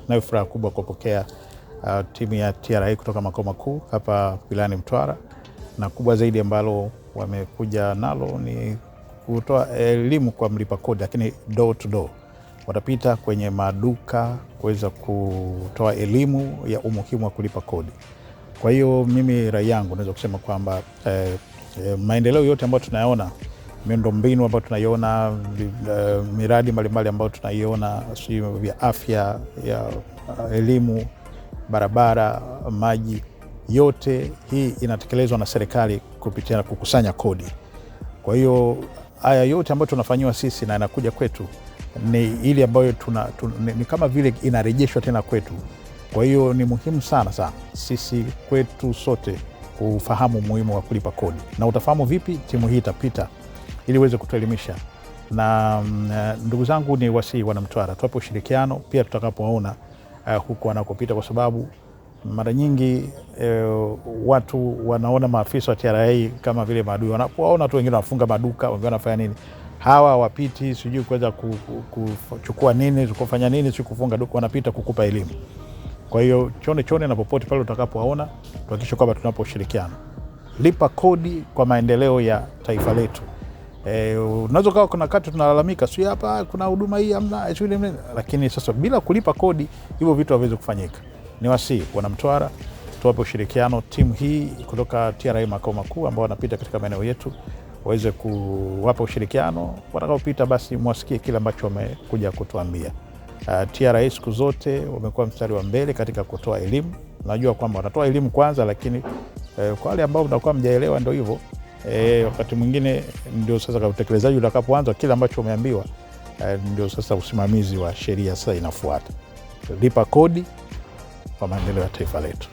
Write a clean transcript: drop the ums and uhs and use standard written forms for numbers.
Nayo furaha kubwa kupokea timu ya TRA kutoka makao makuu hapa wilayani Mtwara, na kubwa zaidi ambalo wamekuja nalo ni kutoa elimu kwa mlipa kodi, lakini door to door. Watapita kwenye maduka kuweza kutoa elimu ya umuhimu wa kulipa kodi. Kwa hiyo mimi rai yangu naweza kusema kwamba maendeleo yote ambayo tunayaona, miundombinu ambayo tunaiona, miradi mbalimbali ambayo tunaiona, vya afya, ya elimu, barabara, maji, yote hii inatekelezwa na serikali kupitia kukusanya kodi. Kwa hiyo haya yote ambayo tunafanyiwa sisi na inakuja kwetu ni ile ambayo ni kama vile inarejeshwa tena kwetu. Kwa hiyo ni muhimu sana sisi kwetu sote kufahamu umuhimu wa kulipa kodi. Na utafahamu vipi? Timu hii itapita ili uweze kutuelimisha. Na ndugu zangu, ni wasihi wana Mtwara, tuwape ushirikiano pia tutakapoona huko wanakopita, kwa sababu mara nyingi watu wanaona maafisa wa TRA kama vile maadui. Wanapoona watu wengine wanafunga maduka, wengine wanafanya nini, hawa wapiti sijui kuweza kuchukua nini, kufanya nini, sio kufunga duka, wanapita kukupa elimu. Kwa hiyo chone na popote pale utakapoona, tuhakikishe kwamba tunaposhirikiana. Lipa kodi kwa maendeleo ya taifa letu. Unaweza kuwa kuna wakati tunalalamika, sio hapa kuna huduma hii hamna, lakini sasa bila kulipa kodi hivyo vitu haviwezi kufanyika. Ni wasihi wana Mtwara, tuwape ushirikiano timu hii kutoka TRA makao makuu ambao wanapita katika maeneo yetu, waweze kuwapa ushirikiano. Watakapopita basi mwasikie kile ambacho wamekuja kutuambia. TRA siku zote wamekuwa mstari wa mbele katika kutoa elimu. Najua kwamba wanatoa elimu kwanza, lakini kwa wale ambao mnakuwa mjaelewa ndio hivyo. Wakati mwingine ndio sasa utekelezaji utakapoanza, kile ambacho umeambiwa ndio sasa usimamizi wa sheria sasa inafuata. Lipa kodi kwa maendeleo ya taifa letu.